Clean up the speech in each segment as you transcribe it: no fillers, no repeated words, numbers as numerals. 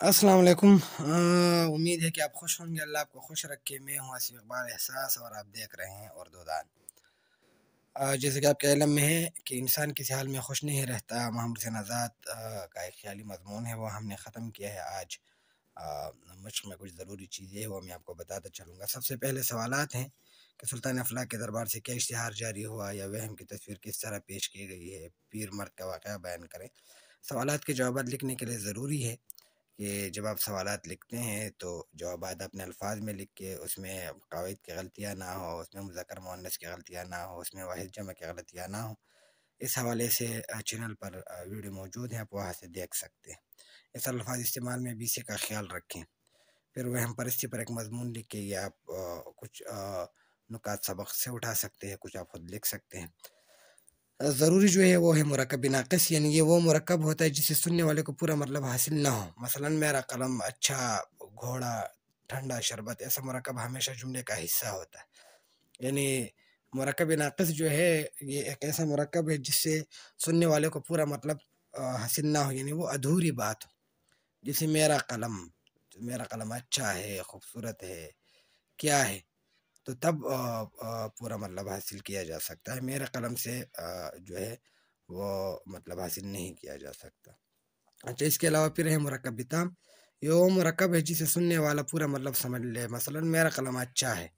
अस्सलाम वालेकुम। उम्मीद है कि आप खुश होंगे। अल्लाह आपको खुश रखे। मैं हूँ आसिफ इकबाल एहसास और आप देख रहे हैं उर्दू दान। जैसे कि आपके इल्म में है कि इंसान किसी हाल में खुश नहीं रहता। मोहम्मद हुसैन आज़ाद का एक ख्याली मज़मून है, वो हमने ख़त्म किया है आज। मश्क में कुछ ज़रूरी चीज़ें हैं, वो मैं आपको बताता चलूँगा। सबसे पहले सवालात हैं कि सुल्तान अफलाक के दरबार से क्या इश्तिहार जारी हुआ या वहम की तस्वीर किस तरह पेश की गई है। पीर मर्द का वाक़या बयान करें। सवालात के जवाब लिखने के लिए ज़रूरी है कि जब आप सवालात लिखते हैं तो जवाबात अपने अल्फाज में लिख के उसमें कावाइद की गलतियाँ ना हो, उसमें मुज़क्कर मुअन्नस की गलतियाँ ना हो, उसमें वाहिद जमा की गलतियाँ ना हो। इस हवाले से चैनल पर वीडियो मौजूद है, आप वहाँ से देख सकते हैं। इस अल्फाज इस्तेमाल में भी इसी का ख्याल रखें। फिर वह हम परिस्थिति पर एक मजमून लिख के या आप कुछ नुकात सबक से उठा सकते हैं, कुछ आप खुद लिख सकते हैं। ज़रूरी जो है वो है मुरक्कब नाक़िस, यानी ये वो मुरक्कब होता है जिससे सुनने वाले को पूरा मतलब हासिल ना हो। मसलन मेरा कलम अच्छा, घोड़ा, ठंडा शरबत, ऐसा मुरक्कब हमेशा जुमले का हिस्सा होता है। यानी मुरक्कब नाक़िस जो है ये एक ऐसा मुरक्कब है जिससे सुनने वाले को पूरा मतलब हासिल ना हो, यानी वो अधूरी बात हो। जैसे मेरा कलम अच्छा है, खूबसूरत है, क्या है, तो तब पूरा मतलब हासिल किया जा सकता है। मेरे कलम से जो है वो मतलब हासिल नहीं किया जा सकता। अच्छा, इसके अलावा फिर है मुरक्कब बिताम। ये वो मुरक्कब है जिसे सुनने वाला पूरा मतलब समझ ले। मसलन मेरा कलम अच्छा है,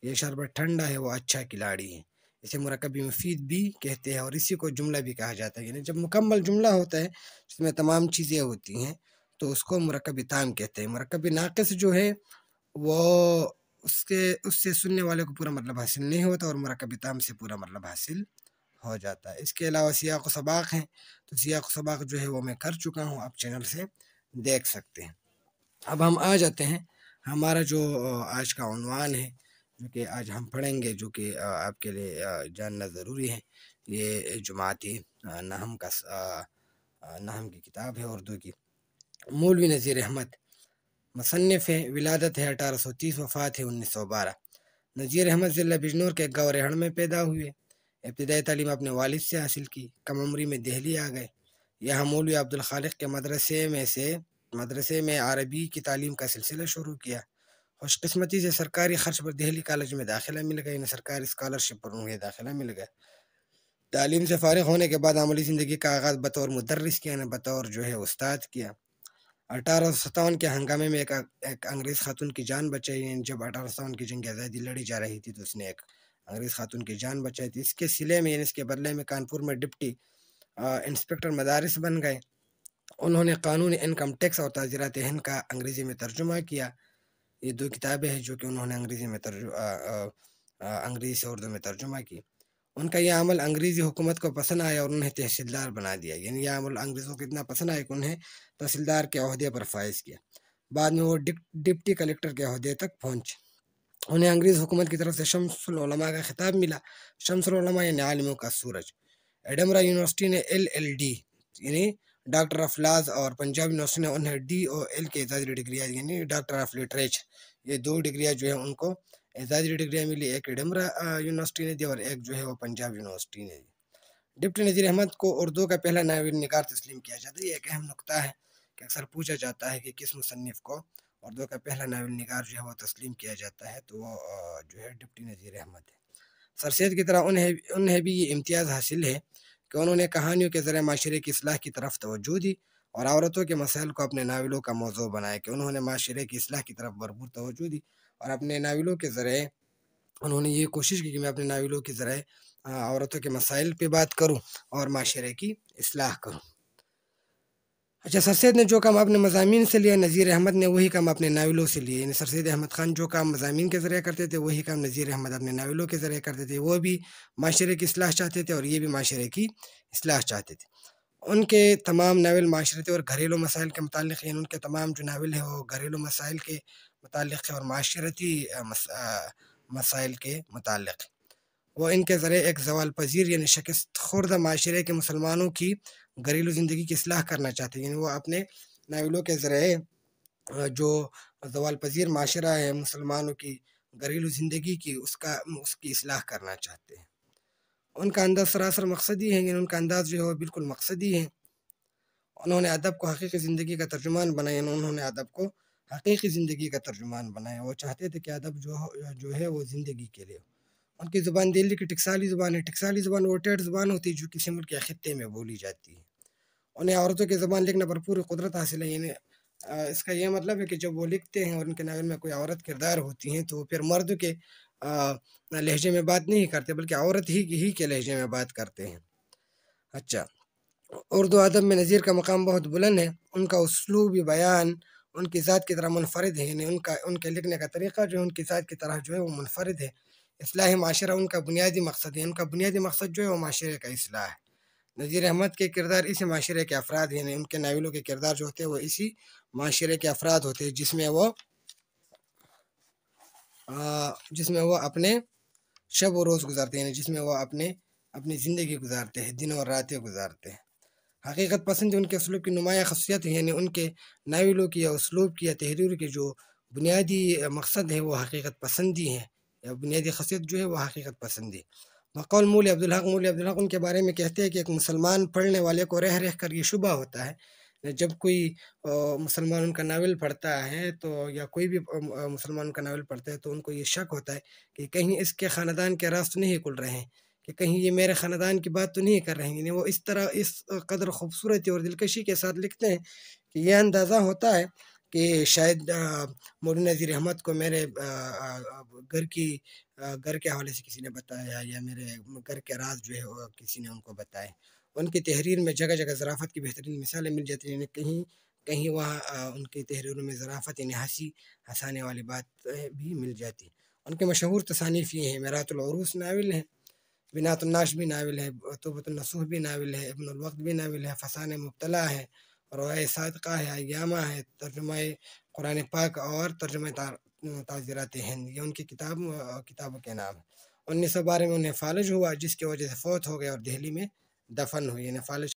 ये शरबत ठंडा है, वो अच्छा खिलाड़ी है। इसे मुरक्कब मुफीद भी कहते हैं और इसी को जुमला भी कहा जाता है। यानी जब मुकम्मल जुमला होता है जिसमें तमाम चीज़ें होती हैं तो उसको मुरक्कब ताम कहते हैं। मुरक्कब नाक़िस जो है वो उसके उससे सुनने वाले को पूरा मतलब हासिल नहीं होता और मुरक्कब ताम से पूरा मतलब हासिल हो जाता है। इसके अलावा सियाक़ व सबाक़ हैं, तो सियाक़ व सबाक़ जो है वो मैं कर चुका हूँ, आप चैनल से देख सकते हैं। अब हम आ जाते हैं हमारा जो आज का उन्वान है, जो कि आज हम पढ़ेंगे, जो कि आपके लिए जानना ज़रूरी है। ये जुमाती नहम का नहम की किताब है उर्दू की। मौलवी नज़ीर अहमद मुसन्निफ़ है। विलादत है 1830, वफ़ात है 1912। नज़ीर अहमद ज़िला बिजनौर के गाँव रेहड़ में पैदा हुए। इब्तिदाई तालीम अपने वालिद से हासिल की। कम उम्री में दिल्ली आ गए। यहाँ मौलवी अब्दुल खालिक के मदरसे में अरबी की तालीम का सिलसिला शुरू किया। खुशकिस्मती से सरकारी खर्च पर दिल्ली कॉलेज में दाखिला मिल गया, इन्हें सरकारी स्कॉलरशिप पर उन्हें दाखिला मिल गया। तालीम से फारिग होने के बाद अमली ज़िंदगी का आगाज़ बतौर मुदर्रिस किया, बतौर जो है उस्ताद किया। 1857 के हंगामे में एक अंग्रेज़ खातून की जान बचाई। जब 1857 की जंग आज़ादी लड़ी जा रही थी तो उसने एक अंग्रेज़ खातून की जान बचाई थी। इसके सिले में, यानी इसके बदले में, कानपुर में डिप्टी इंस्पेक्टर मदारिस बन गए। उन्होंने कानून, इनकम टैक्स और ताज़ीरात हिंद का अंग्रेज़ी में तर्जुमा किया। ये दो किताबें हैं जो कि उन्होंने अंग्रेज़ी से उर्दू में तर्जुमा की। उनका यह अमल अंग्रेज़ी हुकूमत को पसंद आया और उन्हें तहसीलदार बना दिया। यानी यह अमल अंग्रेज़ों को इतना पसंद आया कि उन्हें तहसीलदार के ओहदे पर फाइज किया। बाद में वो डिप्टी कलेक्टर के ओहदे तक पहुँचे। उन्हें अंग्रेज़ हुकूमत की तरफ से शम्सुल उलमा का खिताब मिला। शम्सुल उलमा यानी आलिमों का सूरज। एडमरा यूनिवर्सिटी ने LLD यानी डॉक्टर ऑफ लॉज और पंजाब यूनिवर्सिटी ने उन्हें DOL के एजाज़ी डिग्रियाँ यानी डॉक्टर ऑफ लिटरेचर, ये दो डिग्रियाँ जो है उनको एजाज़ी डिग्रियाँ मिली। एक एडमरा यूनिवर्सिटी ने दी और एक जो है वो पंजाब यूनिवर्सिटी ने दी। डिप्टी नज़ीर अहमद को उर्दू का पहला नावल निगार तस्लीम किया जाता है। ये एक अहम नुकता है कि अक्सर पूछा जाता है कि किस मुसन्निफ़ को उर्दू का पहला नावल निगार जो है वो तस्लीम किया जाता है, तो वो जो है डिप्टी नज़ीर अहमद है। सर सैयद की तरह उन्हें भी ये इम्तियाज़ हासिल है कि उन्होंने कहानियों के ज़रिए माशरे की इस्लाह की तरफ तवज्जो दी और औरतों के मसाइल को अपने नावलों का मौज़ू बनाया। कि उन्होंने माशरे की इस्लाह की तरफ भरपूर तवज्जो दी और अपने नावलों के ज़रिए उन्होंने ये कोशिश की कि मैं अपने नावलों के ज़रिए औरतों के मसाइल पे बात करूँ और माशरे की इस्लाह करूँ। अच्छा, सर सैयद ने जो काम अपने मज़ामीन से लिया, नज़ीर अहमद ने वही काम अपने नावलों से लिए। यानी सर सैयद अहमद ख़ान जो काम मज़ामीन के ज़रिए करते थे, वही काम नज़ीर अहमद अपने नावलों के ज़रिए करते थे। वो भी माशरे की इस्लाह चाहते थे और ये भी माशरे की इस्लाह चाहते थे। उनके तमाम नावल माशरती और घरेलू मसाइल के मुतालिक, यानी उनके तमाम जो नावल है वो घरेलू मसाइल के मुतालिक है और माशरती मसाइल के मुतालिक। वो इनके ज़रिए एक ज़वाल पज़ीर यानी शिकस्त खुर्दा माशरे के मुसलमानों की घरेलू ज़िंदगी की इस्लाह करना चाहते हैं। यानी वो अपने नावलों के ज़रिए जो ज़वाल पज़ीर माशरा है मुसलमानों की घरेलू ज़िंदगी की, उसकी इस्लाह करना चाहते हैं। उनका अंदाज़ सरासर मकसदी है, यानी उनका अंदाज़ जो है वो बिल्कुल मकसदी है انہوں نے ادب کو حقیقی زندگی کا ترجمان بنایا، انہوں نے ادب کو حقیقی زندگی کا ترجمان بنایا۔ وہ چاہتے تھے کہ ادب جو ہے وہ زندگی کے لیے۔ ان کی زبان دہلی کی ٹکسالی زبان ہے۔ ٹکسالی زبان وہ ٹیٹ زبان ہوتی ہے جو کسی ملک یا خطے میں بولی جاتی ہے۔ انہیں عورتوں کی زبان لکھنے پر پوری قدرت حاصل ہے، یعنی اس کا یہ مطلب ہے کہ جب وہ لکھتے ہیں اور ان کے ناول میں کوئی عورت کردار ہوتی ہیں تو وہ پھر مرد کے لہجے میں بات نہیں کرتے بلکہ عورت ہی کے لہجے میں بات کرتے ہیں۔ اچھا، اردو ادب میں نظیر کا مقام بہت بلند ہے۔ ان کا اسلوبی بیان ان کی ذات کی طرح منفرد ہے، یعنی ان کے لکھنے کا طریقہ جو ہے ان کی ذات کی طرح جو ہے وہ منفرد ہے۔ اصلاح معاشرہ ان کا بنیادی مقصد ہے، ان کا بنیادی مقصد جو ہے وہ معاشرے کا اصلاح ہے۔ نذیر احمد کے کردار اسی معاشرے کے افراد ہیں، یعنی ان کے ناولوں کے کردار جو ہوتے ہیں وہ اسی معاشرے کے افراد ہوتے ہیں جس میں وہ اپنے شب و روز گزارتے ہیں، یعنی جس میں وہ اپنی زندگی گزارتے ہیں، دن اور راتیں گزارتے ہیں۔ حقیقت پسند ان کے اسلوب کی نمایاں خاصیت ہے، یعنی ان کے ناولوں کی یا اسلوب کی یا تحریر کے جو بنیادی مقصد ہے وہ حقیقت پسندی ہے، یا بنیادی خاصیت جو ہے وہ حقیقت پسندی۔ بقول مولی عبدالحق ان کے بارے میں کہتے ہیں کہ ایک مسلمان پڑھنے والے کو رہ کر یہ شبہ ہوتا ہے جب کوئی مسلمان ان کا ناول پڑھتا ہے تو یا کوئی بھی مسلمان ان کا ناول پڑھتا ہے تو ان کو یہ شک ہوتا ہے کہ کہیں اس کے خاندان کے راز تو نہیں کھل رہے ہیں، کہ کہیں یہ میرے خاندان کی بات تو نہیں کر رہے ہیں۔ یعنی وہ اس طرح اس قدر خوبصورتی اور دلکشی کے ساتھ لکھتے ہیں کہ یہ اندازہ ہوتا ہے کہ شاید مولانا نذیر احمد کو میرے گھر کے حوالے سے کسی نے بتایا یا میرے گھر کے راز جو ہے وہ کسی نے ان کو بتائے۔ ان کی تحریر میں جگہ جگہ ظرافت کی بہترین مثالیں مل جاتی ہیں، یعنی کہیں وہاں ان کی تحریروں میں ظرافت یعنی ہنسانے والی بات بھی مل جاتی ہے۔ ان کے مشہور تصانیف یہ ہیں: میرات العروس ناول ہے، بنات الناش بھی ناول ہے، توبۃ النصوح بھی ناول ہے، ابن الوقت بھی ناول ہے، فسانہ مبتلا ہے، روایہ صادقہ ہے، ایامہ ہے، ترجمہ قرآن پاک اور ترجمہ تعزیرات ہند، یہ ان کی کتابوں کے نام ہیں۔ 1912 میں انہیں فالج ہوا جس کی وجہ سے فوت ہو گئے اور دہلی میں دفن ہوئی، یعنی فالج